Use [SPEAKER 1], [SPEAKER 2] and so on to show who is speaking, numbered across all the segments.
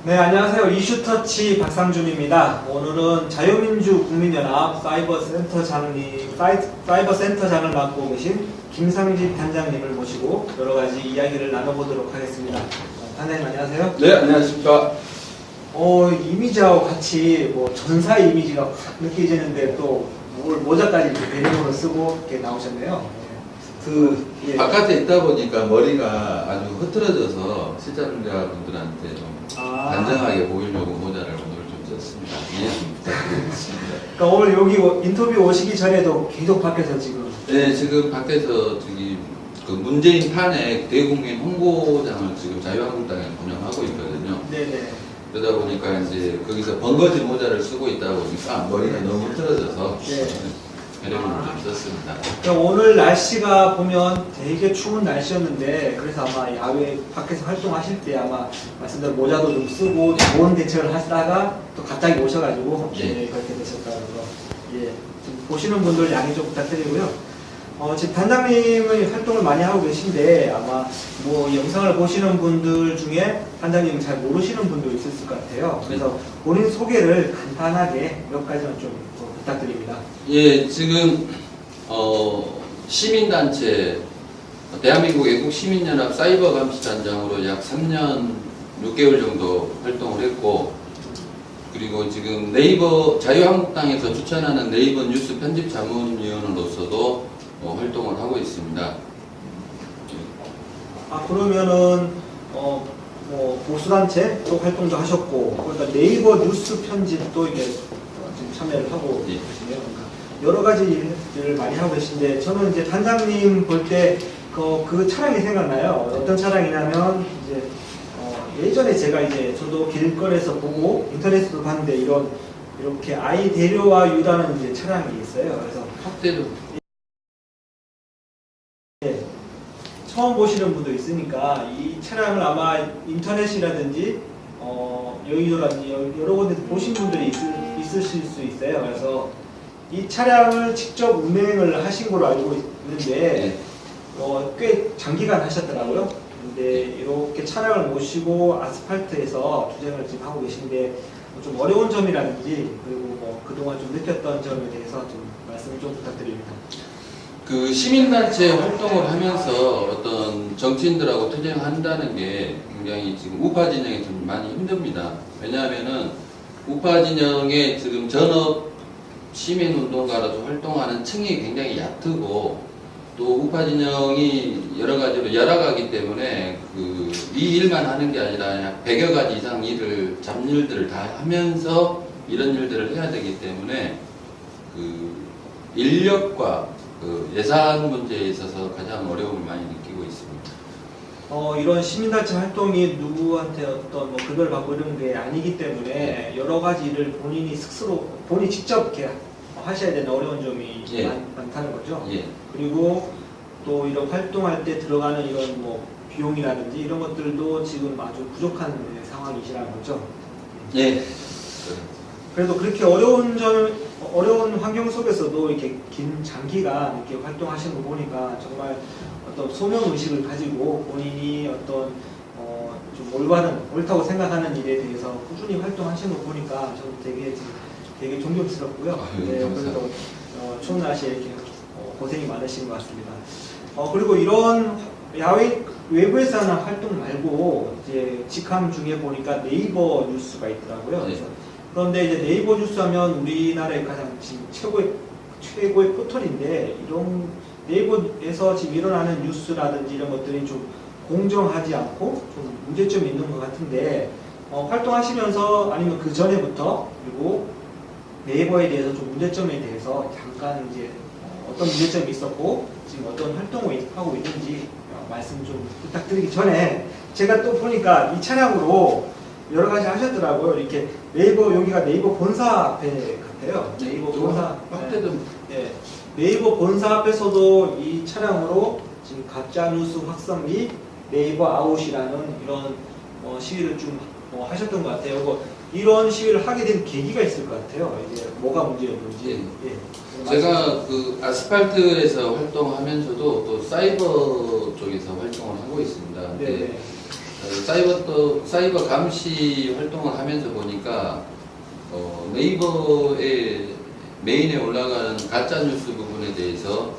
[SPEAKER 1] 네, 안녕하세요. 이슈터치 박상준입니다. 오늘은 자유민주국민연합 사이버센터장을 맡고 계신 김상집 단장님을 모시고 여러 가지 이야기를 나눠보도록 하겠습니다. 단장님 안녕하세요.
[SPEAKER 2] 네, 안녕하십니까.
[SPEAKER 1] 이미지하고 같이 전사 이미지가 확 느껴지는데 또 모자까지 이렇게 배경으로 쓰고 이렇게 나오셨네요. 예.
[SPEAKER 2] 바깥에 있다 보니까 머리가 아주 흐트러져서 시청자분들한테 좀 단정하게 보이려고 모자를 오늘 좀 썼습니다. 이해 좀 부탁드리겠습니다.
[SPEAKER 1] 그러니까 오늘 여기 인터뷰 오시기 전에도 계속 밖에서 지금.
[SPEAKER 2] 네, 지금 밖에서 저기 그 문재인 탄핵 대국민 홍보장을 지금 자유한국당에 운영하고 있거든요.
[SPEAKER 1] 네네.
[SPEAKER 2] 그러다 보니까 이제 거기서 번거진 모자를 쓰고 있다 보니까 머리가 너무 흐트러져서 배려를 좀 썼습니다.
[SPEAKER 1] 그러니까 오늘 날씨가 보면 되게 추운 날씨였는데 그래서 아마 야외 밖에서 활동하실 때 아마 말씀대로 모자도 좀 쓰고 좋은 대책을 하시다가 또 갑자기 오셔가지고 그렇게 되셨다는 거. 좀 보시는 분들 양해 좀 부탁드리고요. 지금 단장님의 활동을 많이 하고 계신데 아마 영상을 보시는 분들 중에 단장님을 잘 모르시는 분도 있을 것 같아요. 그래서 본인 소개를 간단하게 몇 가지만 좀 부탁드립니다.
[SPEAKER 2] 예, 지금 시민단체 대한민국 애국시민연합 사이버감시단장으로 약 3년 6개월 정도 활동을 했고, 그리고 지금 네이버 자유한국당에서 추천하는 네이버 뉴스 편집자문위원으로서도 활동을 하고 있습니다.
[SPEAKER 1] 그러면은 보수단체 쪽 활동도 하셨고, 그러니까 네이버 뉴스 편집도 이게 지금 참여를 하고 계시네요. 그러니까 여러 가지 일을 많이 하고 계신데, 저는 이제 단장님 볼 때 그 차량이 생각나요. 어떤 차량이냐면 이제 예전에 제가 저도 길거리에서 보고 인터넷에도 봤는데 이렇게 아이 데려와 유라는 이제 차량이 있어요. 그래서
[SPEAKER 2] 확대로
[SPEAKER 1] 처음 보시는 분도 있으니까 이 차량을 아마 인터넷이라든지 여의도라든지 여러 군데 보신 분들이 있으실 수 있어요. 그래서 이 차량을 직접 운행을 하신 걸로 알고 있는데 꽤 장기간 하셨더라고요. 근데 이렇게 차량을 모시고 아스팔트에서 주행을 지금 하고 계신데 좀 어려운 점이라든지 그리고 그동안 좀 느꼈던 점에 대해서 좀 말씀을 좀 부탁드립니다.
[SPEAKER 2] 그 시민단체 활동을 하면서 어떤 정치인들하고 투쟁한다는 게 굉장히 지금 우파 진영에 좀 많이 힘듭니다. 왜냐하면은 우파 진영에 지금 전업 시민운동가로도 활동하는 층이 굉장히 얕고, 또 우파 진영이 여러 가지로 열아가기 때문에 이 일만 하는 게 아니라 약 100여 가지 이상 잡일들을 다 하면서 이런 일들을 해야 되기 때문에 인력과 예산 문제에 있어서 가장 어려움을 많이 느끼고 있습니다.
[SPEAKER 1] 이런 시민단체 활동이 누구한테 어떤 급여를 받고 이런 게 아니기 때문에 여러 가지 일을 본인이 스스로 직접 이렇게 하셔야 되는 어려운 점이 많다는 거죠. 그리고 또 이런 활동할 때 들어가는 이런 비용이라든지 이런 것들도 지금 아주 부족한 상황이시라는 거죠.
[SPEAKER 2] 예.
[SPEAKER 1] 그래도 그렇게 어려운 환경 속에서도 이렇게 장기간 이렇게 활동하시는 거 보니까 정말 어떤 소명 의식을 가지고 본인이 어떤 좀 옳다고 생각하는 일에 대해서 꾸준히 활동하시는 거 보니까 저는 되게 존경스럽고요. 그래도 추운 날씨에 이렇게 고생이 많으신 것 같습니다. 그리고 이런 야외 외부에서 하는 활동 말고 이제 직함 중에 보니까 네이버 뉴스가 있더라고요. 그래서 그런데 이제 네이버 뉴스 하면 우리나라의 가장 지금 최고의 포털인데, 이런 네이버에서 지금 일어나는 뉴스라든지 이런 것들이 좀 공정하지 않고 좀 문제점이 있는 것 같은데, 활동하시면서 아니면 그 전에부터 그리고 네이버에 대해서 좀 문제점에 대해서 잠깐 이제 어떤 문제점이 있었고 지금 어떤 활동을 하고 있는지 말씀 좀 부탁드리기 전에, 제가 또 보니까 이 차량으로 여러 가지 하셨더라고요. 이렇게 네이버 여기가 네이버 본사 앞에 같아요. 네이버 본사.
[SPEAKER 2] 확대도
[SPEAKER 1] 네. 네이버 본사 앞에서도 이 차량으로 지금 가짜 뉴스 확산 및 네이버 아웃이라는 이런 시위를 좀 하셨던 것 같아요. 이런 시위를 하게 된 계기가 있을 것 같아요. 이제 뭐가 문제였는지. 예.
[SPEAKER 2] 제가 그 아스팔트에서 활동하면서도 또 사이버 쪽에서 활동을 하고 있습니다.
[SPEAKER 1] 네.
[SPEAKER 2] 사이버 감시 활동을 하면서 보니까 네이버의 메인에 올라가는 가짜 뉴스 부분에 대해서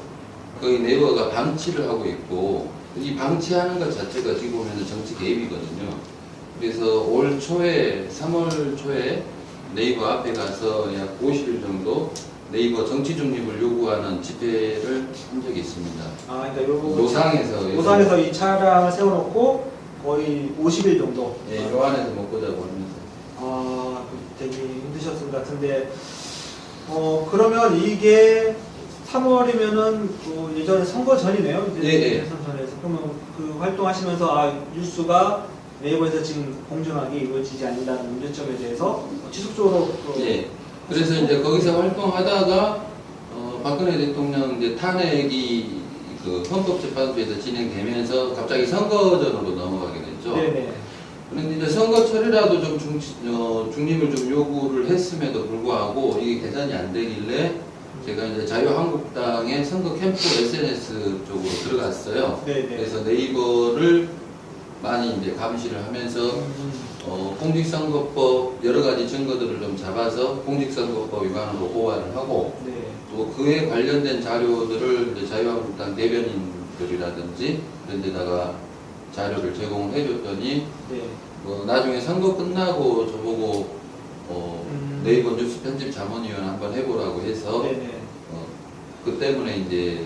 [SPEAKER 2] 거의 네이버가 방치를 하고 있고, 이 방치하는 것 자체가 어떻게 보면 정치 개입이거든요. 그래서 올 초에 3월 초에 네이버 앞에 가서 약 50일 정도 네이버 정치 중립을 요구하는 집회를 한 적이 있습니다.
[SPEAKER 1] 아, 그러니까 요
[SPEAKER 2] 노상에서
[SPEAKER 1] 이 차량을 세워놓고 거의 50일 정도.
[SPEAKER 2] 예, 요 안에서 먹고 자고 하면서.
[SPEAKER 1] 아, 되게 힘드셨을 것 같은데, 그러면 이게 3월이면은 예전에 선거 전이네요. 이제
[SPEAKER 2] 예.
[SPEAKER 1] 대선 전에서. 그러면 그 활동하시면서 뉴스가 네이버에서 지금 공정하게 이루어지지 않는다는 문제점에 대해서 지속적으로
[SPEAKER 2] 예. 그래서 이제 거기서 활동하다가 박근혜 대통령 이제 탄핵이 그 헌법재판소에서 진행되면서 갑자기 선거전으로 넘어가게 됐죠.
[SPEAKER 1] 네네.
[SPEAKER 2] 그런데 이제 선거철이라도 좀 중립을 좀 요구를 했음에도 불구하고 이게 개선이 안 되길래 제가 이제 자유한국당의 선거 캠프 SNS 쪽으로 들어갔어요.
[SPEAKER 1] 네네.
[SPEAKER 2] 그래서 네이버를 많이 이제 감시를 하면서 공직선거법 여러 가지 증거들을 좀 잡아서 공직선거법 위반으로 고발을 하고
[SPEAKER 1] 네.
[SPEAKER 2] 또 그에 관련된 자료들을 이제 자유한국당 대변인들이라든지 그런 데다가 자료를 제공을 해줬더니
[SPEAKER 1] 네.
[SPEAKER 2] 나중에 선거 끝나고 저보고 네이버 뉴스 편집 자문위원 한번 해보라고 해서
[SPEAKER 1] 네네.
[SPEAKER 2] 그 때문에 이제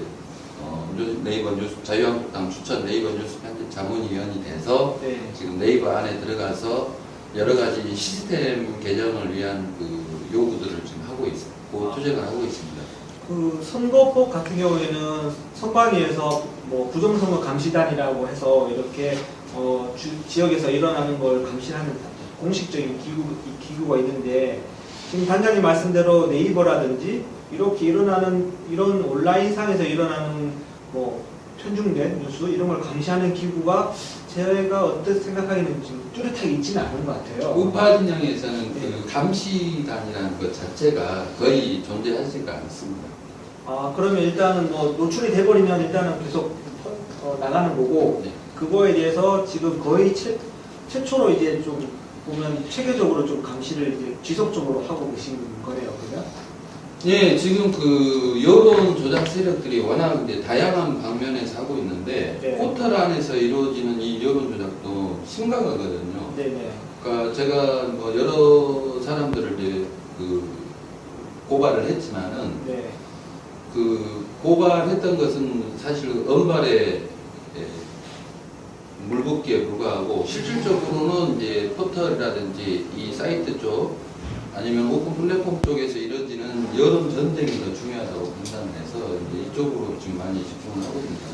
[SPEAKER 2] 네이버 뉴스 자유한국당 추천 네이버 뉴스 편집 자문위원이 돼서
[SPEAKER 1] 네.
[SPEAKER 2] 지금 네이버 안에 들어가서 여러 가지 시스템 개정을 위한 그 요구들을 지금 하고 있고 투쟁을 하고 있습니다.
[SPEAKER 1] 그 선거법 같은 경우에는 선관위에서 부정선거 감시단이라고 해서 이렇게 지역에서 일어나는 걸 감시하는 공식적인 기구가 있는데 지금 단장님 말씀대로 네이버라든지 이렇게 일어나는 이런 온라인상에서 일어나는 편중된 뉴스 이런 걸 감시하는 기구가 제가 어떻게 생각하기에는 지금 뚜렷하게 있지는 않은 것 같아요.
[SPEAKER 2] 우파 진영에서는 그 감시단이라는 것 자체가 거의 존재하지가 않습니다.
[SPEAKER 1] 아, 그러면 일단은 노출이 돼버리면 일단은 계속 나가는 거고,
[SPEAKER 2] 네.
[SPEAKER 1] 그거에 대해서 지금 거의 최초로 이제 좀 보면 체계적으로 좀 감시를 이제 지속적으로 하고 계신 거네요, 그러면?
[SPEAKER 2] 예, 지금 그 여론 조작 세력들이 워낙 이제 다양한 방면에서 하고 있는데
[SPEAKER 1] 네.
[SPEAKER 2] 포털 안에서 이루어지는 이 여론 조작도 심각하거든요.
[SPEAKER 1] 네네.
[SPEAKER 2] 그러니까 제가 여러 사람들을 이제 그 고발을 했지만은
[SPEAKER 1] 네.
[SPEAKER 2] 그 고발했던 것은 사실 언발의 물붓기에 불과하고 실질적으로는 이제 포털이라든지 이 사이트 쪽 아니면 오픈 플랫폼 쪽에서 이루어지는 여론 전쟁이 더 중요하다고 판단해서 이제 이쪽으로 지금 많이 집중을 하고 있습니다.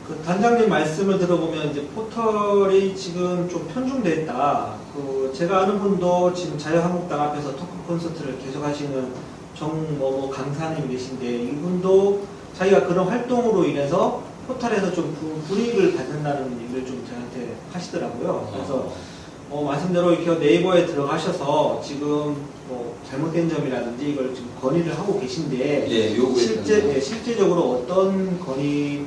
[SPEAKER 1] 그 단장님 말씀을 들어보면 이제 포털이 지금 좀 편중됐다. 제가 아는 분도 지금 자유한국당 앞에서 토크 콘서트를 계속 하시는 정某강사님 계신데 이분도 자기가 그런 활동으로 인해서 포털에서 좀 불이익을 받는다는 얘기를 좀 저한테 하시더라고요. 그래서 말씀대로 이렇게 네이버에 들어가셔서 지금 잘못된 점이라든지 이걸 지금 건의를 하고 계신데
[SPEAKER 2] 예,
[SPEAKER 1] 실제적으로 어떤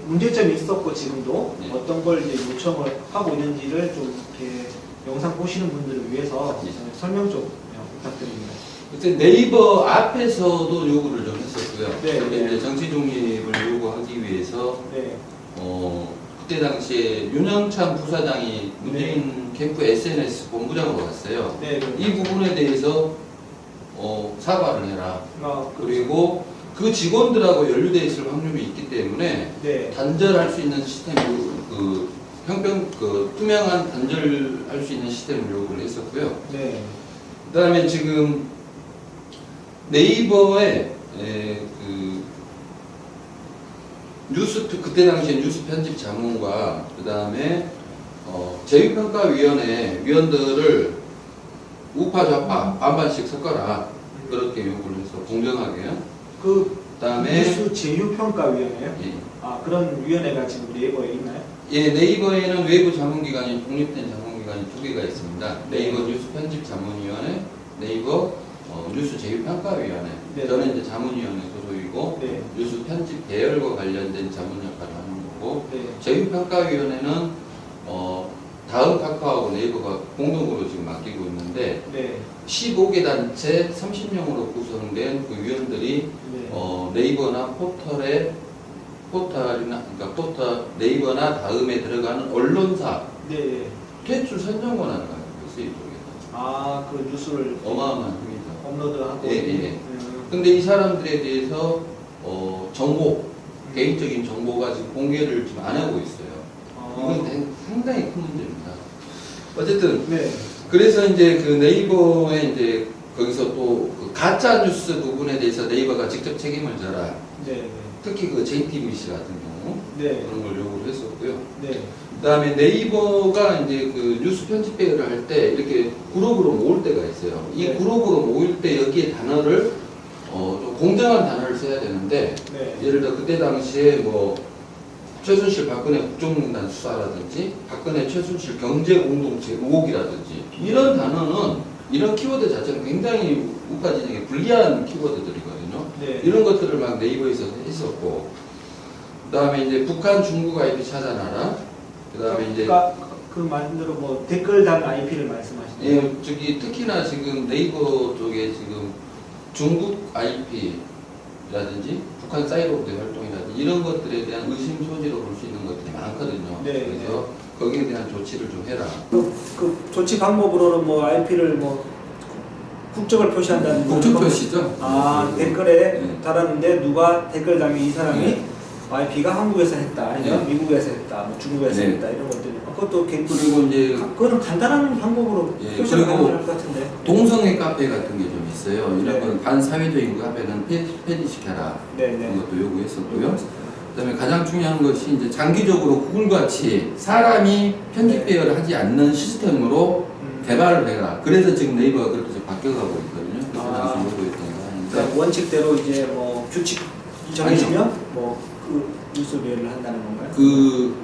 [SPEAKER 1] 문제점이 있었고 지금도
[SPEAKER 2] 예.
[SPEAKER 1] 어떤 걸 이제 요청을 하고 있는지를 좀 이렇게 영상 보시는 분들을 위해서
[SPEAKER 2] 예.
[SPEAKER 1] 설명 좀 부탁드립니다.
[SPEAKER 2] 그때 네이버 앞에서도 요구를 좀 했었고요.
[SPEAKER 1] 네,
[SPEAKER 2] 근데
[SPEAKER 1] 네.
[SPEAKER 2] 이제 정치 중립을 요구하기 위해서
[SPEAKER 1] 네.
[SPEAKER 2] 그때 당시에 윤영찬 부사장이 문재인 캠프 SNS 본부장으로 갔어요.
[SPEAKER 1] 네.
[SPEAKER 2] 이 부분에 대해서 사과를 해라. 그리고 그 직원들하고 연루되어 있을 확률이 있기 때문에
[SPEAKER 1] 네.
[SPEAKER 2] 단절할 수 있는 시스템 투명한 단절할 수 있는 시스템을 요구를 했었고요.
[SPEAKER 1] 네.
[SPEAKER 2] 그다음에 지금 네이버에 그 그때 당시에 뉴스 편집 자문과 그다음에 재위평가위원회 위원들을 우파 좌파 반반씩 섞어라 그렇게 요구를 해서 공정하게요. 그다음에
[SPEAKER 1] 뉴스 제휴평가위원회요?
[SPEAKER 2] 예.
[SPEAKER 1] 아 그런 위원회가 지금 네이버에 있나요?
[SPEAKER 2] 예, 네이버에는 외부 자문기관이 독립된 자문기관이 두 개가 있습니다. 네이버 뉴스 편집 자문위원회, 네이버 뉴스 제휴평가위원회.
[SPEAKER 1] 네.
[SPEAKER 2] 저는 이제 자문위원회 소속이고
[SPEAKER 1] 네.
[SPEAKER 2] 뉴스 편집 배열과 관련된 자문 역할을 하는 거고
[SPEAKER 1] 네.
[SPEAKER 2] 제휴평가위원회는 다음 카카오하고 네이버가 공동으로 지금 맡기고 있는데
[SPEAKER 1] 네.
[SPEAKER 2] 15개 단체 30명으로 구성된 그 위원들이
[SPEAKER 1] 네.
[SPEAKER 2] 네이버나 포털 네이버나 다음에 들어가는 언론사
[SPEAKER 1] 네.
[SPEAKER 2] 퇴출 선정 권한을 가지고 있어요. 이쪽에.
[SPEAKER 1] 아그 뉴스를
[SPEAKER 2] 어마어마한 힘이죠.
[SPEAKER 1] 업로드하고.
[SPEAKER 2] 예, 예. 근데 이 사람들에 대해서 정보, 개인적인 정보가 지금 공개를 지금 안 하고 있어요. 이건 상당히 큰 문제입니다. 어쨌든
[SPEAKER 1] 네.
[SPEAKER 2] 그래서 이제 그 네이버에 이제 거기서 또그 가짜 뉴스 부분에 대해서 네이버가 직접 책임을 져라.
[SPEAKER 1] 네.
[SPEAKER 2] 특히 그 JTBC 같은 경우
[SPEAKER 1] 네.
[SPEAKER 2] 그런 걸 요구를 했었고요.
[SPEAKER 1] 네.
[SPEAKER 2] 그다음에 네이버가 이제 그 뉴스 편집 회의를 할 때 이렇게 그룹으로 모을 때가 있어요. 이
[SPEAKER 1] 네.
[SPEAKER 2] 그룹으로 모일 때 여기에 단어를 좀 공정한 단어를 써야 되는데
[SPEAKER 1] 네.
[SPEAKER 2] 예를 들어 그때 당시에 뭐 최순실 박근혜 국정농단 수사라든지 박근혜 최순실 경제공동체 의혹이라든지 이런 단어는 이런 키워드 자체는 굉장히 우파 진영에 불리한 키워드들이거든요.
[SPEAKER 1] 네.
[SPEAKER 2] 이런 것들을 막 네이버에서 했었고 그다음에 이제 북한 중국 IP 찾아놔라. 그다음에 이제
[SPEAKER 1] 그 말대로 뭐 댓글당 IP를 말씀하시는
[SPEAKER 2] 예, 저기 특히나 지금 네이버 쪽에 지금 중국 IP라든지 북한 사이버 부대 활동이라든지 이런 것들에 대한 의심 소지로 볼 수 있는 것들이 많거든요.
[SPEAKER 1] 네,
[SPEAKER 2] 그래서 거기에 대한 조치를 좀 해라.
[SPEAKER 1] 그 조치 방법으로는 뭐 IP를 뭐 국적을 표시한다는
[SPEAKER 2] 국적 표시죠.
[SPEAKER 1] 아
[SPEAKER 2] 네.
[SPEAKER 1] 댓글에
[SPEAKER 2] 네.
[SPEAKER 1] 달았는데 누가 댓글장에 이 사람이
[SPEAKER 2] 네.
[SPEAKER 1] IP가 한국에서 했다 아니면
[SPEAKER 2] 네.
[SPEAKER 1] 미국에서 했다 뭐 중국에서
[SPEAKER 2] 네.
[SPEAKER 1] 했다 이런 것들 그것도
[SPEAKER 2] 그리고 이제
[SPEAKER 1] 그거는 간단한 방법으로
[SPEAKER 2] 예,
[SPEAKER 1] 표시를
[SPEAKER 2] 그리고
[SPEAKER 1] 가능할 것 같은데
[SPEAKER 2] 동성애 카페 같은 게 좀 있어요. 이런
[SPEAKER 1] 네.
[SPEAKER 2] 건 반사회적인 카페는 폐지시켜라. 그런
[SPEAKER 1] 네네
[SPEAKER 2] 것도 요구했었고요. 그다음에 가장 중요한 것이 이제 장기적으로 구글같이 사람이 편집 배열을 하지 않는 시스템으로 개발을 해라. 그래서 지금 네이버가 그렇게 좀 바뀌어가고 있거든요. 그래서
[SPEAKER 1] 아.
[SPEAKER 2] 당시 요구했던 거 하는데
[SPEAKER 1] 그러니까 원칙대로 이제 뭐 규칙 정해지면 뭐 그 뉴스 배열을 한다는 건가요?
[SPEAKER 2] 그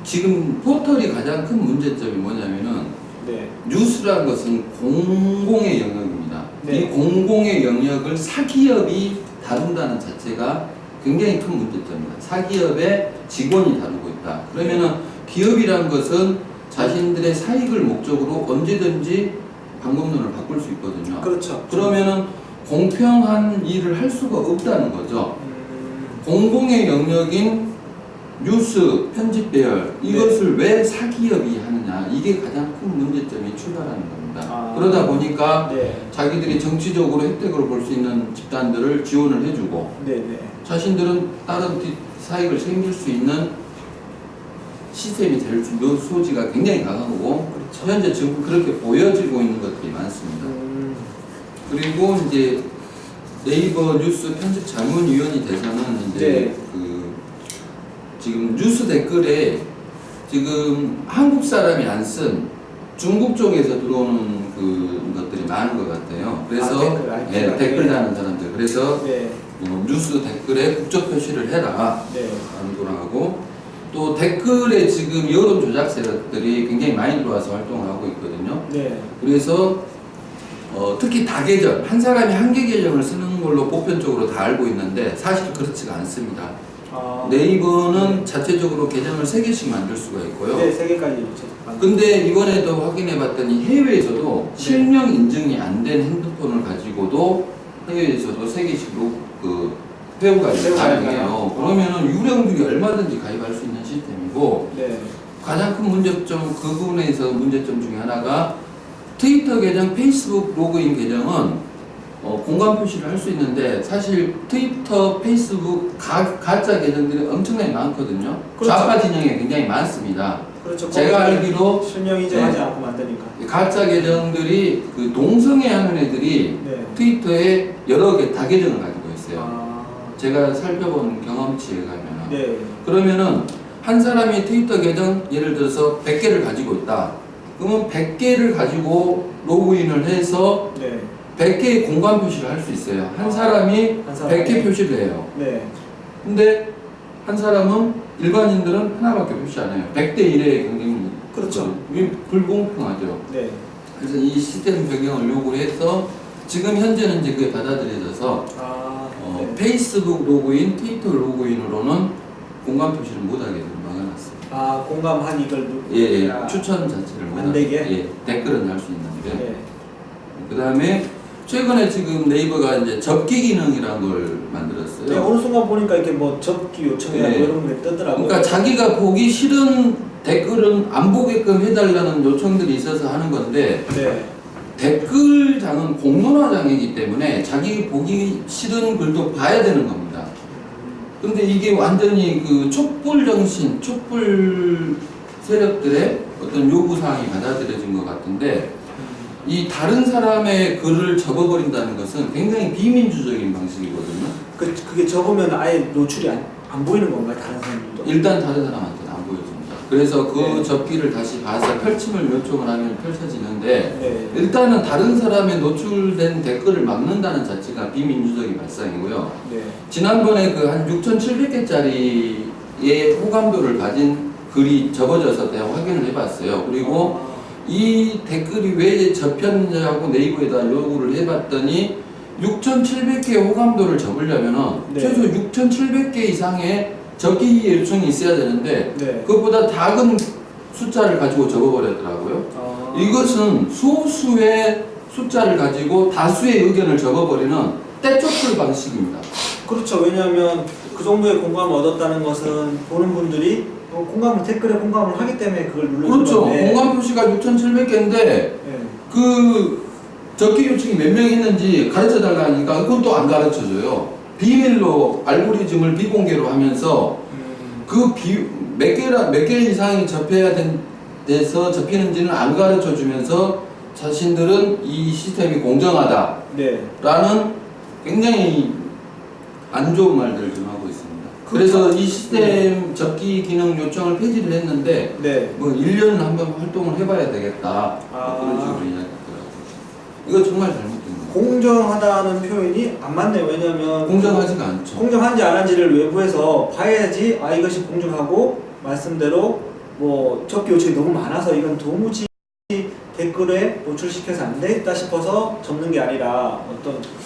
[SPEAKER 2] 지금 포털이 가장 큰 문제점이 뭐냐면은
[SPEAKER 1] 네.
[SPEAKER 2] 뉴스라는 것은 공공의 영역입니다.
[SPEAKER 1] 네.
[SPEAKER 2] 이 공공의 영역을 사기업이 다룬다는 자체가 굉장히 큰 문제점입니다. 사기업의 직원이 다루고 있다. 그러면은 기업이라는 것은 자신들의 사익을 목적으로 언제든지 방법론을 바꿀 수 있거든요.
[SPEAKER 1] 그렇죠.
[SPEAKER 2] 그러면은 공평한 일을 할 수가 없다는 거죠. 공공의 영역인 뉴스 편집 배열 이것을 왜 사기업이 하느냐 이게 가장 큰 문제점이 출발하는 겁니다.
[SPEAKER 1] 아.
[SPEAKER 2] 그러다 보니까
[SPEAKER 1] 네.
[SPEAKER 2] 자기들이 정치적으로 혜택을 볼 수 있는 집단들을 지원을 해주고
[SPEAKER 1] 네네.
[SPEAKER 2] 자신들은 다른 사익을 챙길 수 있는 시스템이 될 소지가 굉장히 강한 거고
[SPEAKER 1] 그렇죠.
[SPEAKER 2] 현재 지금 그렇게 보여지고 있는 것들이 많습니다. 그리고 이제 네이버 뉴스 편집 자문위원이 돼서는 이제
[SPEAKER 1] 네.
[SPEAKER 2] 그 지금 뉴스 댓글에 지금 한국 사람이 안 쓴 중국 쪽에서 들어오는 그 것들이 많은 것 같아요. 그래서 댓글 다는 사람들 그래서
[SPEAKER 1] 네.
[SPEAKER 2] 뉴스 댓글에 국적 표시를 해라
[SPEAKER 1] 네.
[SPEAKER 2] 라는 거라고 또 댓글에 지금 여론 조작 세력들이 굉장히 많이 들어와서 활동을 하고 있거든요.
[SPEAKER 1] 네.
[SPEAKER 2] 그래서 특히 다계정, 한 사람이 한 개 계정을 쓰는 걸로 보편적으로 다 알고 있는데 사실 그렇지가 않습니다.
[SPEAKER 1] 아.
[SPEAKER 2] 네이버는 자체적으로 계정을 3개씩 만들 수가 있고요.
[SPEAKER 1] 네, 3개까지.
[SPEAKER 2] 근데 이번에도 확인해 봤더니 해외에서도 실명 인증이 안 된 핸드폰을 가지고도 해외에서도 3개씩로 그 회원가입이 가능해요. 그러면은 유령들이 얼마든지 가입할 수 있는 시스템이고
[SPEAKER 1] 네.
[SPEAKER 2] 가장 큰 문제점 그 부분에서 문제점 중에 하나가 트위터 계정, 페이스북 로그인 계정은 공간 표시를 할 수 있는데 사실 트위터, 페이스북 가짜 계정들이 엄청나게 많거든요.
[SPEAKER 1] 그렇죠.
[SPEAKER 2] 좌파 진영에 굉장히 많습니다.
[SPEAKER 1] 그렇죠.
[SPEAKER 2] 제가 알기로
[SPEAKER 1] 실명 인증하지 않고 만드니까.
[SPEAKER 2] 가짜 계정들이 그 동성애 하는 애들이
[SPEAKER 1] 네.
[SPEAKER 2] 트위터에 여러 개 다 계정을 가지고 있어요.
[SPEAKER 1] 아.
[SPEAKER 2] 제가 살펴본 경험치에 가면은
[SPEAKER 1] 네.
[SPEAKER 2] 그러면은 한 사람이 트위터 계정 예를 들어서 100개를 가지고 있다. 그러면 100개를 가지고 로그인을 해서
[SPEAKER 1] 네.
[SPEAKER 2] 100개의 공간 표시를 할 수 있어요. 한 사람이
[SPEAKER 1] 한 사람이.
[SPEAKER 2] 100개 표시를 해요.
[SPEAKER 1] 네.
[SPEAKER 2] 근데 한 사람은 일반인들은 하나밖에 표시 안 해요. 100대 1의 경쟁이
[SPEAKER 1] 그렇죠.
[SPEAKER 2] 불공평하죠.
[SPEAKER 1] 네.
[SPEAKER 2] 그래서 이 시스템 변경을 요구해서 지금 현재는 이제 그게 받아들여져서
[SPEAKER 1] 네.
[SPEAKER 2] 페이스북 로그인, 트위터 로그인으로는 공간 표시를 못하게 막아놨어요.
[SPEAKER 1] 공감한 이걸
[SPEAKER 2] 예, 추천 자체를
[SPEAKER 1] 안
[SPEAKER 2] 못하게.
[SPEAKER 1] 되게?
[SPEAKER 2] 예, 댓글은 할 수 있는데.
[SPEAKER 1] 네.
[SPEAKER 2] 그 다음에 최근에 지금 네이버가 이제 접기 기능이라는 걸 만들었어요.
[SPEAKER 1] 네, 어느 순간 보니까 이렇게 뭐 접기 요청이나
[SPEAKER 2] 네.
[SPEAKER 1] 이런 게 뜨더라고요.
[SPEAKER 2] 그러니까 자기가 보기 싫은 댓글은 안 보게끔 해달라는 요청들이 있어서 하는 건데
[SPEAKER 1] 네.
[SPEAKER 2] 댓글장은 공론화장이기 때문에 자기 보기 싫은 글도 봐야 되는 겁니다. 근데 이게 완전히 그 촛불 정신, 촛불 세력들의 어떤 요구사항이 받아들여진 것 같은데 이 다른 사람의 글을 접어버린다는 것은 굉장히 비민주적인 방식이거든요.
[SPEAKER 1] 그게 접으면 아예 노출이 안 보이는 건가요? 다른 사람들도?
[SPEAKER 2] 일단 다른 사람한테는 안 보여줍니다. 그래서 그
[SPEAKER 1] 네.
[SPEAKER 2] 접기를 다시 봐서 펼침을 요청을 하면 펼쳐지는데
[SPEAKER 1] 네.
[SPEAKER 2] 일단은 다른 사람의 노출된 댓글을 막는다는 자체가 비민주적인 발상이고요.
[SPEAKER 1] 네.
[SPEAKER 2] 지난번에 그 한 6,700개짜리의 호감도를 가진 글이 접어져서 내가 확인을 해봤어요. 그리고 이 댓글이 왜 접혔는지 하고 네이버에다 요구를 해봤더니 6,700개의 호감도를 접으려면은
[SPEAKER 1] 네.
[SPEAKER 2] 최소 6,700개 이상의 접기 요청이 있어야 되는데
[SPEAKER 1] 네.
[SPEAKER 2] 그것보다 작은 숫자를 가지고 접어버렸더라고요. 이것은 소수의 숫자를 가지고 다수의 의견을 접어버리는 떼쫓을 방식입니다.
[SPEAKER 1] 그렇죠. 왜냐하면 그 정도의 공감을 얻었다는 것은 보는 분들이 댓글에 공감을 하기 때문에 그걸 누르는
[SPEAKER 2] 그렇죠.
[SPEAKER 1] 건데.
[SPEAKER 2] 공감 표시가 6,700개인데
[SPEAKER 1] 네.
[SPEAKER 2] 그 접기 요청이 몇 명 있는지 가르쳐 달라니까 그건 또 안 가르쳐 줘요. 비밀로 알고리즘을 비공개로 하면서 그 몇 개 이상이 접해야 돼서 접히는지는 안 가르쳐 주면서 자신들은 이 시스템이 공정하다라는
[SPEAKER 1] 네.
[SPEAKER 2] 굉장히 안 좋은 말들을 좀 하고 있습니다. 그래서 이 시스템 접기 기능 요청을 폐지를 했는데
[SPEAKER 1] 네.
[SPEAKER 2] 뭐 1년 한번 활동을 해봐야 되겠다 그런 식으로 이야기하더라고요. 이거 정말 잘못된 거예요.
[SPEAKER 1] 공정하다는 표현이 안 맞네요. 왜냐하면
[SPEAKER 2] 공정하지가 않죠.
[SPEAKER 1] 공정한지 안 한지를 외부에서 봐야지 이것이 공정하고 말씀대로 뭐 접기 요청이 너무 많아서 이건 도무지 댓글에 노출시켜서 안 되겠다 싶어서 접는 게 아니라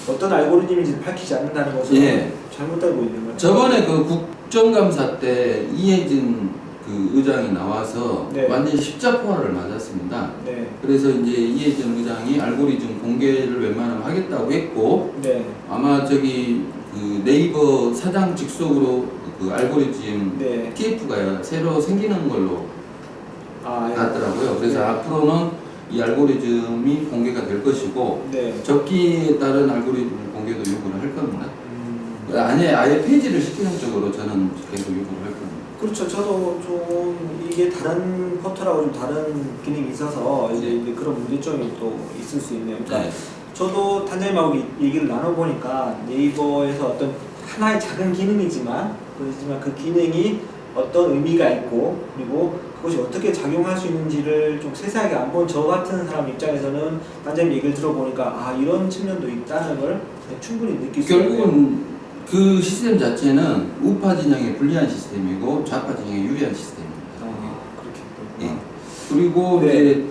[SPEAKER 1] 어떤 알고리즘인지 밝히지 않는다는 것은
[SPEAKER 2] 예.
[SPEAKER 1] 잘못되고 있는 거죠.
[SPEAKER 2] 저번에 그 국정감사 때 이혜진 그 의장이 나와서
[SPEAKER 1] 네.
[SPEAKER 2] 완전히 십자포화를 맞았습니다.
[SPEAKER 1] 네.
[SPEAKER 2] 그래서 이제 이혜진 의장이 알고리즘 공개를 웬만하면 하겠다고 했고
[SPEAKER 1] 네.
[SPEAKER 2] 아마 저기 그 네이버 사장 직속으로 그 알고리즘
[SPEAKER 1] 네.
[SPEAKER 2] TF가 새로 생기는 걸로
[SPEAKER 1] 예.
[SPEAKER 2] 났더라고요. 그래서
[SPEAKER 1] 네.
[SPEAKER 2] 앞으로는 이 알고리즘이 공개가 될 것이고
[SPEAKER 1] 네.
[SPEAKER 2] 접기에 따른 알고리즘 공개도 요구를 할 겁니다. 아예 폐지를 시키는 쪽으로 저는 계속 요구를 할 겁니다.
[SPEAKER 1] 그렇죠. 저도 좀 이게 다른 포털하고 좀 다른 기능이 있어서 이제 그런 문제점이 또 있을 수 있네요. 그러니까
[SPEAKER 2] 네.
[SPEAKER 1] 저도 단장님하고 얘기를 나눠보니까 네이버에서 어떤 하나의 작은 기능이지만 그 기능이 어떤 의미가 있고 그리고 그것이 어떻게 작용할 수 있는지를 좀 세세하게 안 본 저 같은 사람 입장에서는 단장님 얘기를 들어보니까 이런 측면도 있다는 걸 충분히 느낄 수 있네요.
[SPEAKER 2] 결국은 그 시스템 자체는 우파 진영에 불리한 시스템이고 좌파 진영에 유리한 시스템입니다.
[SPEAKER 1] 그렇게
[SPEAKER 2] 예. 그리고
[SPEAKER 1] 네.
[SPEAKER 2] 이제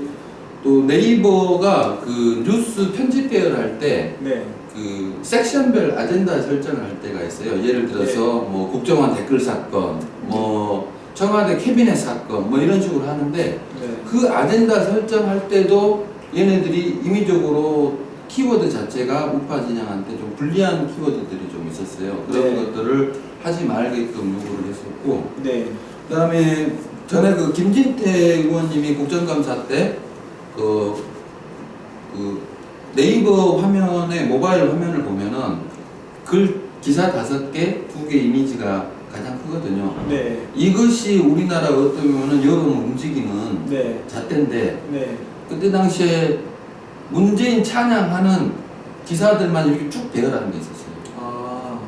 [SPEAKER 2] 또 네이버가 그 뉴스 편집 계열 할 때
[SPEAKER 1] 네.
[SPEAKER 2] 그 섹션별 아젠다 설정을 할 때가 있어요. 예를 들어서 뭐 국정원 댓글 사건, 뭐 청와대 캐비넷 사건, 뭐 이런 식으로 하는데
[SPEAKER 1] 네.
[SPEAKER 2] 그 아젠다 설정할 때도 얘네들이 임의적으로 키워드 자체가 우파 진영한테 좀 불리한 키워드들이 좀 있었어요. 그런
[SPEAKER 1] 네.
[SPEAKER 2] 것들을 하지 말게끔 요구를 했었고,
[SPEAKER 1] 네.
[SPEAKER 2] 그다음에 전에 그 김진태 의원님이 국정감사 때 그 네이버 화면에 모바일 화면을 보면은 글 기사 5개, 2개 이미지가 가장 크거든요.
[SPEAKER 1] 네.
[SPEAKER 2] 이것이 우리나라 어떻게 보면은 여론을 움직이는
[SPEAKER 1] 네.
[SPEAKER 2] 잣대인데
[SPEAKER 1] 네.
[SPEAKER 2] 그때 당시에 문재인 찬양하는 기사들만 이렇게 쭉 배열하는 게 있었어요.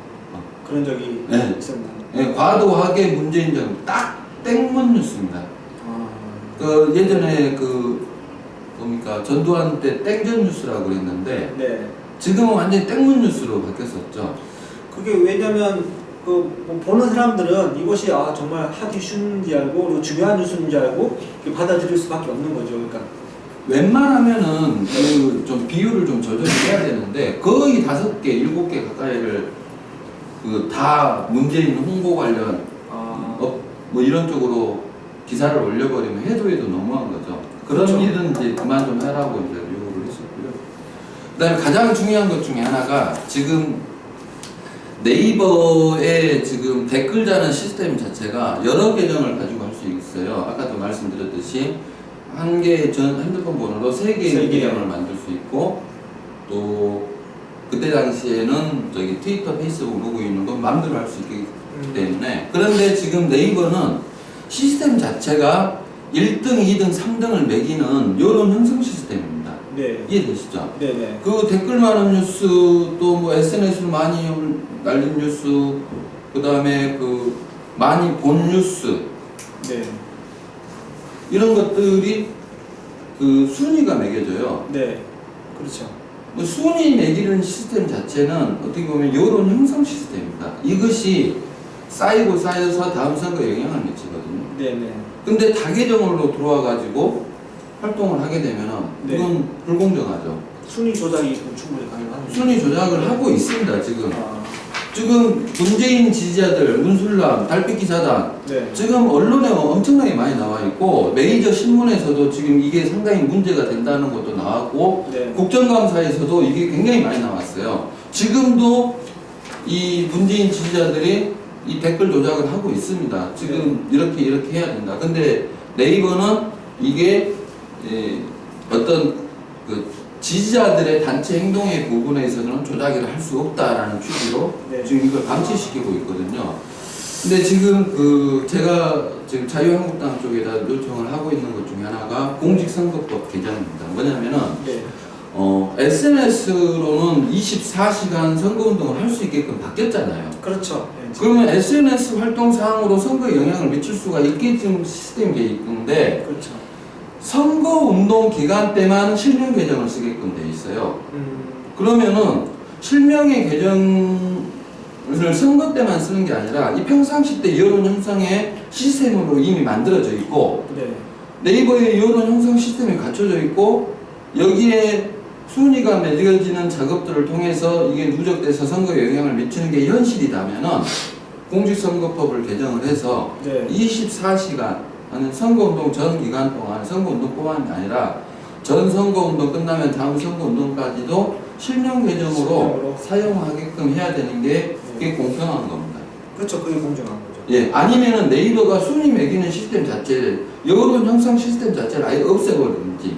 [SPEAKER 1] 그런 적이
[SPEAKER 2] 네.
[SPEAKER 1] 있었나요?
[SPEAKER 2] 네, 과도하게 문재인 정 딱 땡문 뉴스입니다.
[SPEAKER 1] 아.
[SPEAKER 2] 그 예전에 그 뭡니까 전두환 때 땡전 뉴스라고 그랬는데
[SPEAKER 1] 네.
[SPEAKER 2] 지금은 완전히 땡문 뉴스로 바뀌었었죠.
[SPEAKER 1] 그게 왜냐면 그뭐 보는 사람들은 이것이 정말 핫 이슈인지 알고 그리고 중요한 뉴스인 줄 알고 받아들일 수밖에 없는 거죠. 그러니까
[SPEAKER 2] 웬만하면은 그 좀 비율을 좀 조절해야 되는데 거의 5개, 7개 가까이를 그 다 문재인 홍보 관련 뭐 이런 쪽으로 기사를 올려버리면 해도 너무한 거죠. 그런
[SPEAKER 1] 그렇죠.
[SPEAKER 2] 일은 이제 그만 좀 하라고 이제 요구를 했었고요. 그다음에 가장 중요한 것 중에 하나가 지금 네이버의 지금 댓글 다는 시스템 자체가 여러 계정을 가지고 할 수 있어요. 아까도 말씀드렸듯이 한 개의 전 핸드폰 번호로 3개의 계정을 만들 수 있고 또 그때 당시에는 저기 트위터, 페이스북 로그인은 건 마음대로 할 수 있기 때문에 그런데 지금 네이버는 시스템 자체가 1등, 2등, 3등을 매기는 이런 형성 시스템입니다.
[SPEAKER 1] 네.
[SPEAKER 2] 이해되시죠?
[SPEAKER 1] 네네.
[SPEAKER 2] 그 댓글 많은 뉴스 또 뭐 SNS로 많이 날린 뉴스 그 다음에 그 많이 본 뉴스
[SPEAKER 1] 네.
[SPEAKER 2] 이런 것들이 그 순위가 매겨져요.
[SPEAKER 1] 네. 그렇죠.
[SPEAKER 2] 뭐 순위 매기는 시스템 자체는 어떻게 보면 여론 형성 시스템입니다. 이것이 쌓이고 쌓여서 다음 선거에 영향을 미치거든요.
[SPEAKER 1] 네네.
[SPEAKER 2] 근데 다계정으로 들어와 가지고 활동을 하게 되면은
[SPEAKER 1] 네.
[SPEAKER 2] 그건 불공정하죠.
[SPEAKER 1] 순위 조작이 충분히 가능한
[SPEAKER 2] 순위 조작을 하고 있습니다. 지금
[SPEAKER 1] 아,
[SPEAKER 2] 지금 문재인 지지자들 문술람 달빛기사단
[SPEAKER 1] 네.
[SPEAKER 2] 지금 언론에 엄청나게 많이 나와 있고 메이저 신문에서도 지금 이게 상당히 문제가 된다는 것도 나왔고
[SPEAKER 1] 네.
[SPEAKER 2] 국정감사에서도 이게 굉장히 많이 나왔어요. 지금도 이 문재인 지지자들이 이 댓글 조작을 하고 있습니다. 지금 이렇게 해야 된다. 근데 네이버는 이게 어떤 그 지지자들의 단체 행동의 부분에서는 조작을 할 수 없다라는 취지로
[SPEAKER 1] 네.
[SPEAKER 2] 지금 이걸 방치시키고 있거든요. 근데 지금 그 제가 지금 자유한국당 쪽에다 요청을 하고 있는 것 중에 하나가 공직선거법 개정입니다. 뭐냐면은
[SPEAKER 1] 네.
[SPEAKER 2] SNS로는 24시간 선거운동을 할 수 있게끔 바뀌었잖아요.
[SPEAKER 1] 그렇죠. 네.
[SPEAKER 2] 그러면 SNS 활동사항으로 선거에 영향을 미칠 수가 있게 지금 시스템이 돼 있는데
[SPEAKER 1] 그렇죠.
[SPEAKER 2] 선거운동 기간 때만 실명 계정을 쓰게끔 돼 있어요. 그러면은 실명의 계정을 선거 때만 쓰는 게 아니라 이 평상시 때 여론 형성의 시스템으로 이미 만들어져 있고
[SPEAKER 1] 네.
[SPEAKER 2] 네이버의 여론 형성 시스템이 갖춰져 있고 여기에 순위가 매겨지는 작업들을 통해서 이게 누적돼서 선거에 영향을 미치는 게 현실이라면은 공직선거법을 개정을 해서
[SPEAKER 1] 네.
[SPEAKER 2] 24시간 하는 선거운동 전 기간 동안 선거운동뿐만이 아니라 전 선거운동 끝나면 다음 선거운동까지도 실명 계정으로 사용하게끔 해야 되는 게 그게 공평한 겁니다.
[SPEAKER 1] 그렇죠. 그게 공정한 거죠.
[SPEAKER 2] 예, 아니면은 네이버가 순위 매기는 시스템 자체를 여론 형성 시스템 자체를 아예 없애버리는지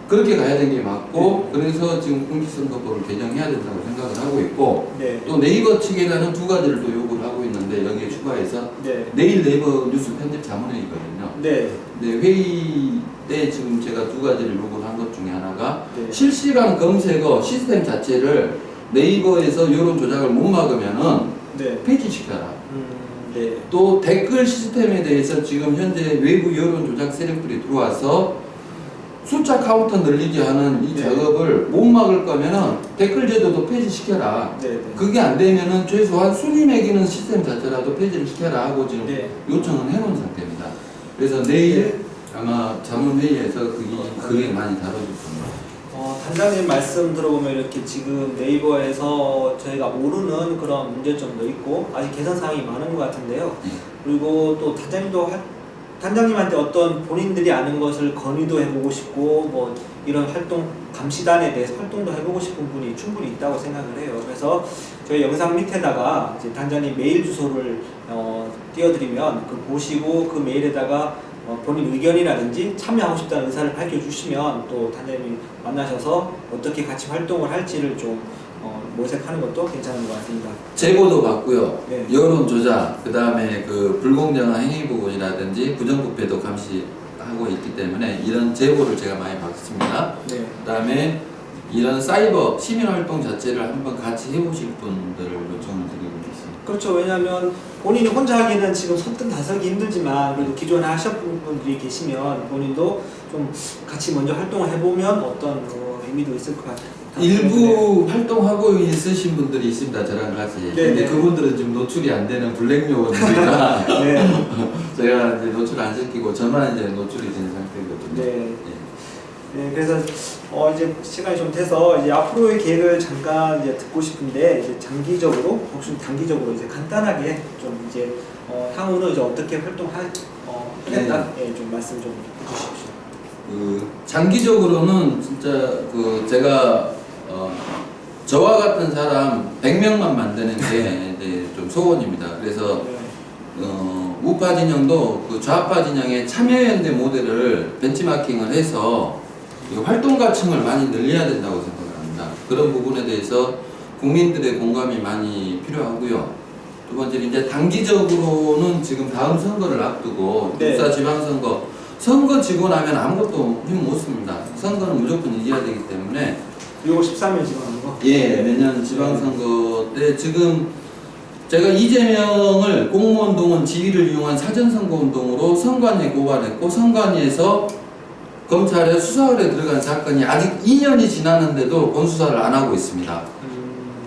[SPEAKER 2] 그렇게 가야 되는 게 맞고 그래서 지금 공직선거법을 개정해야 된다고 생각을 하고 있고
[SPEAKER 1] 네.
[SPEAKER 2] 또 네이버 측에다는 2가지를 또 요구를 하고 있는데 여기에 추가해서
[SPEAKER 1] 네.
[SPEAKER 2] 내일 네이버 뉴스 편집 자문회의거든요.
[SPEAKER 1] 네.
[SPEAKER 2] 네, 회의 때 지금 제가 2가지를 요구를 한 것 중에 하나가
[SPEAKER 1] 네.
[SPEAKER 2] 실시간 검색어 시스템 자체를 네이버에서 여론 조작을 못 막으면은
[SPEAKER 1] 네.
[SPEAKER 2] 폐지시켜라.
[SPEAKER 1] 네.
[SPEAKER 2] 또 댓글 시스템에 대해서 지금 현재 외부 여론 조작 세력들이 들어와서 숫자 카운터 늘리기 하는 이
[SPEAKER 1] 네.
[SPEAKER 2] 작업을 못 막을 거면은 댓글 제도도 폐지시켜라.
[SPEAKER 1] 네. 네.
[SPEAKER 2] 그게 안 되면은 최소한 순위 매기는 시스템 자체라도 폐지를 시켜라 하고 지금
[SPEAKER 1] 네.
[SPEAKER 2] 요청은 해놓은 상태입니다. 그래서 내일 아마 자문회의에서 그게 많이 다뤄질 겁니다.
[SPEAKER 1] 단장님 말씀 들어보면 이렇게 지금 네이버에서 저희가 모르는 그런 문제점도 있고 아직 개선 사항이 많은 것 같은데요. 그리고 또 단장님한테 어떤 본인들이 아는 것을 건의도 해보고 싶고 뭐 이런 활동 감시단에 대해서 활동도 해보고 싶은 분이 충분히 있다고 생각을 해요. 그래서 저희 영상 밑에다가 이제 단장님 메일 주소를 띄워드리면 그 보시고 그 메일에다가 본인 의견이라든지 참여하고 싶다는 의사를 밝혀주시면 또 단장님이 만나셔서 어떻게 같이 활동을 할지를 좀 모색하는 것도 괜찮은 것 같습니다.
[SPEAKER 2] 제보도 받고요.
[SPEAKER 1] 네.
[SPEAKER 2] 여론 조작, 그 다음에 그 불공정한 행위 부분이라든지 부정부패도 감시하고 있기 때문에 이런 제보를 제가 많이 받습니다.
[SPEAKER 1] 네.
[SPEAKER 2] 그 다음에 이런 사이버 시민활동 자체를 한번 같이 해보실 분들을 요청을 드리고 있습니다.
[SPEAKER 1] 그렇죠. 왜냐하면 본인이 혼자 하기는 지금 선뜻 나서기 힘들지만 그래도 기존에 하셨던 분들이 계시면 본인도 좀 같이 먼저 활동을 해보면 어떤 의미도 있을 것 같아요.
[SPEAKER 2] 일부 활동하고 있으신 분들이 있습니다. 저랑 같이.
[SPEAKER 1] 네,
[SPEAKER 2] 근데
[SPEAKER 1] 네.
[SPEAKER 2] 그분들은 지금 노출이 안 되는 블랙 요원들이라
[SPEAKER 1] 네.
[SPEAKER 2] 제가 이제 노출 안 시키고 저만 이제 노출이 된 상태거든요.
[SPEAKER 1] 네. 네, 그래서 이제 시간이 좀 돼서 이제 앞으로의 계획을 잠깐 이제 듣고 싶은데 이제 장기적으로 혹시 단기적으로 이제 간단하게 좀 이제 향후는 이제 어떻게 하겠다 좀 말씀 좀 해주십시오.
[SPEAKER 2] 장기적으로는 진짜 제가 저와 같은 사람 100명만 만드는 게 이제 좀 소원입니다. 그래서
[SPEAKER 1] 네.
[SPEAKER 2] 우파 진영도 그 좌파 진영의 참여연대 모델을 벤치마킹을 해서 활동가층을 많이 늘려야 된다고 생각을 합니다. 그런 부분에 대해서 국민들의 공감이 많이 필요하고요. 두 번째는 이제 단기적으로는 지금 다음 선거를 앞두고
[SPEAKER 1] 네.
[SPEAKER 2] 국사 지방선거 선거 지고 나면 아무것도 힘 못 씁니다. 선거는 무조건 이겨야 되기 때문에
[SPEAKER 1] 6월 13일 지금 하는 거?
[SPEAKER 2] 예, 내년 지방선거 때 지금 제가 이재명을 공무원동원 지위를 이용한 사전선거운동으로 선관위에 고발했고 선관위에서 검찰에 수사에 들어간 사건이 아직 2년이 지났는데도 본수사를 안 하고 있습니다.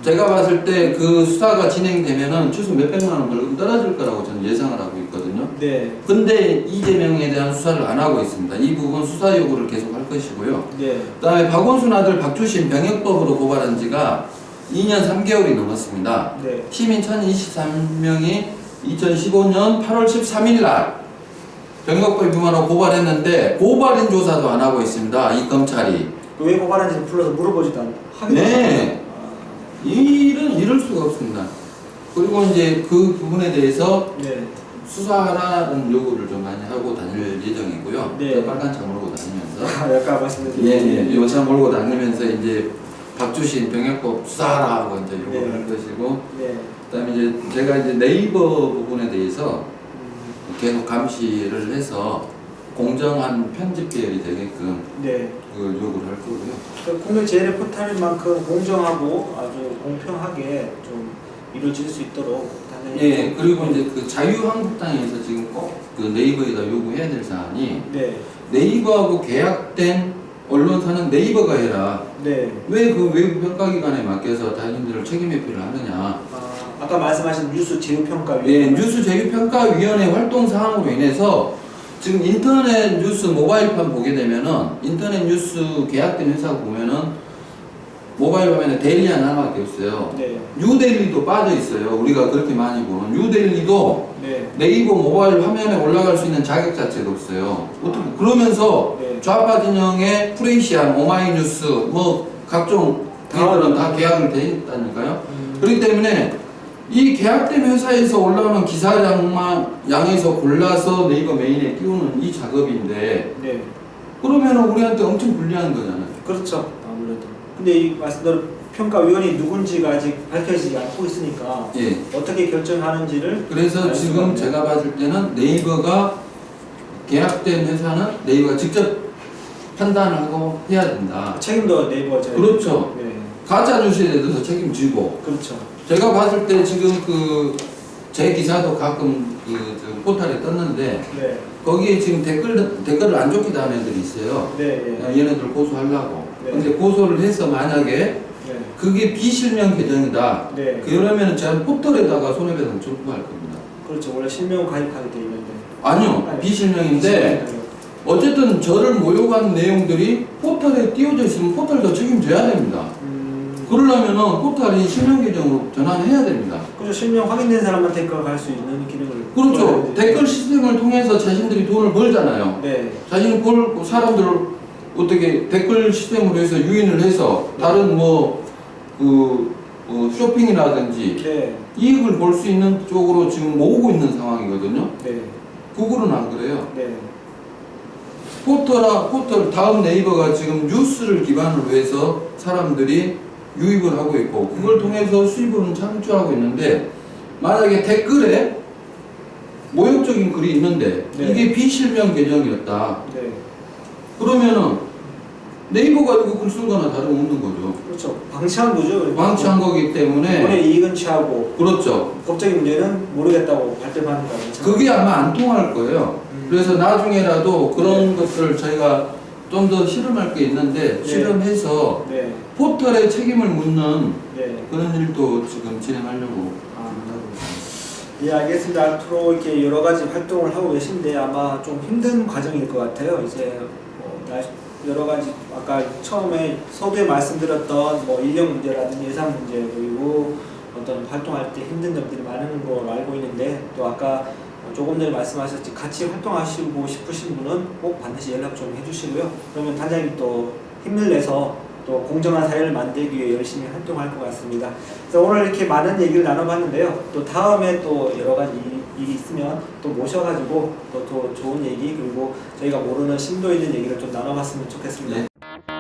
[SPEAKER 2] 제가 봤을 때 그 수사가 진행되면은 최소 몇백만 원 벌금 떨어질 거라고 저는 예상을 하고 있거든요.
[SPEAKER 1] 네.
[SPEAKER 2] 근데 이재명에 대한 수사를 안 하고 있습니다. 이 부분 수사 요구를 계속 할 것이고요.
[SPEAKER 1] 네.
[SPEAKER 2] 그 다음에 박원순 아들 박주신 병역법으로 고발한 지가 2년 3개월이 넘었습니다.
[SPEAKER 1] 네.
[SPEAKER 2] 시민 1023명이 2015년 8월 13일 날 병역법 위반으로 고발했는데 고발인 조사도 안 하고 있습니다. 이 검찰이.
[SPEAKER 1] 왜 고발한지 불러서 물어보지도 하기도
[SPEAKER 2] 네. 이럴 수가 없습니다. 그리고 이제 그 부분에 대해서
[SPEAKER 1] 네.
[SPEAKER 2] 수사하라는 요구를 좀 많이 하고 다닐 예정이고요.
[SPEAKER 1] 네.
[SPEAKER 2] 빨간 차 몰고 다니면서.
[SPEAKER 1] 약간 말씀드린
[SPEAKER 2] 예, 이 차 몰고 다니면서 이제 박주신 병역법 수사하라고 이제 요구를
[SPEAKER 1] 네.
[SPEAKER 2] 할 것이고,
[SPEAKER 1] 네.
[SPEAKER 2] 그다음에 이제 제가 이제 네이버 부분에 대해서 계속 감시를 해서 공정한 편집 계열이 되게끔
[SPEAKER 1] 네.
[SPEAKER 2] 그 요구를 할 거고요.
[SPEAKER 1] 국내 제일의 포탈인 만큼 공정하고 아주 공평하게 좀 이루어질 수 있도록 당연히
[SPEAKER 2] 예, 그리고 이제 그 자유한국당에서 지금 꼭 그 네이버에다 요구해야 될 사안이
[SPEAKER 1] 네.
[SPEAKER 2] 네이버하고 계약된 언론사는 네이버가 해라.
[SPEAKER 1] 네.
[SPEAKER 2] 왜 그 외부 평가기관에 맡겨서 자신들을 책임 회피를 하느냐.
[SPEAKER 1] 아까 말씀하신 뉴스 제휴평가위원회.
[SPEAKER 2] 예, 뉴스 제휴평가위원회 활동 사항으로 인해서 지금 인터넷 뉴스 모바일판 보게 되면은 인터넷 뉴스 계약된 회사 보면은 모바일 화면에 데일리 하나밖에 없어요.
[SPEAKER 1] 네.
[SPEAKER 2] 뉴데일리도 빠져 있어요. 우리가 그렇게 많이 보는 뉴데일리도
[SPEAKER 1] 네.
[SPEAKER 2] 네이버 모바일 화면에 올라갈 수 있는 자격 자체가 없어요. 어떻게 그러면서
[SPEAKER 1] 네.
[SPEAKER 2] 좌파 진영의 프레시안, 오마이뉴스 뭐 각종 기업들은 다 계약을 돼 있다니까요. 그렇기 때문에 이 계약된 회사에서 올라오는 기사량에서 골라서 네이버 메인에 띄우는 이 작업인데
[SPEAKER 1] 네.
[SPEAKER 2] 그러면 우리한테 엄청 불리한 거잖아요.
[SPEAKER 1] 그렇죠. 아무래도. 근데 이 말씀대로 평가위원이 누군지가 아직 밝혀지지 않고 있으니까
[SPEAKER 2] 예.
[SPEAKER 1] 어떻게 결정하는지를
[SPEAKER 2] 그래서
[SPEAKER 1] 알 수가
[SPEAKER 2] 지금
[SPEAKER 1] 없네요.
[SPEAKER 2] 제가 봤을 때는 네이버가 계약된 회사는 네이버가 직접 판단을 하고 해야 된다.
[SPEAKER 1] 책임도 네이버죠.
[SPEAKER 2] 그렇죠.
[SPEAKER 1] 네.
[SPEAKER 2] 가짜 뉴스에 대해서 책임지고
[SPEAKER 1] 그렇죠.
[SPEAKER 2] 제가 봤을 때 지금 제 기사도 가끔 저 포털에 떴는데
[SPEAKER 1] 네.
[SPEAKER 2] 거기에 지금 댓글을 안 좋게 다는 애들이 있어요.
[SPEAKER 1] 네. 네.
[SPEAKER 2] 얘네들 고소하려고.
[SPEAKER 1] 네.
[SPEAKER 2] 근데 고소를 해서 만약에
[SPEAKER 1] 네.
[SPEAKER 2] 그게 비실명 계정이다.
[SPEAKER 1] 네.
[SPEAKER 2] 그러면 제가 포털에다가 손해배상 청구할 겁니다.
[SPEAKER 1] 그렇죠. 원래 실명 가입하게 돼 있는데.
[SPEAKER 2] 아니요,
[SPEAKER 1] 아니,
[SPEAKER 2] 비실명인데 어쨌든 저를 모욕한 내용들이 포털에 띄워져 있으면 포털도 책임져야 됩니다. 그러려면은 포털이 실명 계정으로 전환해야 됩니다.
[SPEAKER 1] 그렇죠. 실명 확인된 사람한테 갈 수 있는 기능을.
[SPEAKER 2] 그렇죠. 댓글 시스템을 통해서 자신들이 돈을 벌잖아요.
[SPEAKER 1] 네.
[SPEAKER 2] 자신이 벌고 사람들 어떻게 댓글 시스템으로 해서 유인을 해서 다른 쇼핑이라든지
[SPEAKER 1] 네.
[SPEAKER 2] 이익을 볼 수 있는 쪽으로 지금 모으고 있는 상황이거든요.
[SPEAKER 1] 네.
[SPEAKER 2] 구글은 안 그래요.
[SPEAKER 1] 네.
[SPEAKER 2] 포털 다음 네이버가 지금 뉴스를 기반으로 해서 사람들이 유입을 하고 있고 그걸 통해서 수입을 창출하고 있는데 만약에 댓글에 모욕적인 글이 있는데
[SPEAKER 1] 네.
[SPEAKER 2] 이게 비실명 계정이었다.
[SPEAKER 1] 네.
[SPEAKER 2] 그러면은 네이버가 이거 글 쓴 거나 다름없는 거죠.
[SPEAKER 1] 그렇죠. 방치한 거죠.
[SPEAKER 2] 방치한 거기 때문에
[SPEAKER 1] 본의 이익은 취하고
[SPEAKER 2] 그렇죠.
[SPEAKER 1] 법적인 문제는 모르겠다고 발뺌하는 거죠.
[SPEAKER 2] 그게 아마 안 통할 거예요. 그래서 나중에라도 그런 것들을 저희가 좀 더 실험할 게 있는데 실험해서
[SPEAKER 1] 네.
[SPEAKER 2] 포털에 책임을 묻는
[SPEAKER 1] 네.
[SPEAKER 2] 그런 일도 지금 진행하려고
[SPEAKER 1] 아,
[SPEAKER 2] 생각하고 있습니다.
[SPEAKER 1] 예, 알겠습니다. 앞으로 이렇게 여러 가지 활동을 하고 계신데 아마 좀 힘든 과정일 것 같아요. 이제 여러 가지 아까 처음에 서두에 말씀드렸던 뭐 인력 문제라든지 예산 문제 그리고 어떤 활동할 때 힘든 점들이 많은 걸 알고 있는데 또 아까 조금 전에 말씀하셨지 같이 활동하시고 싶으신 분은 꼭 반드시 연락 좀 해주시고요. 그러면 단장님 또 힘을 내서 또 공정한 사회를 만들기 위해 열심히 활동할 것 같습니다. 그래서 오늘 이렇게 많은 얘기를 나눠봤는데요. 또 다음에 또 여러 가지 일이 있으면 또 모셔가지고 또 좋은 얘기 그리고 저희가 모르는 심도 있는 얘기를 좀 나눠봤으면 좋겠습니다.
[SPEAKER 2] 네.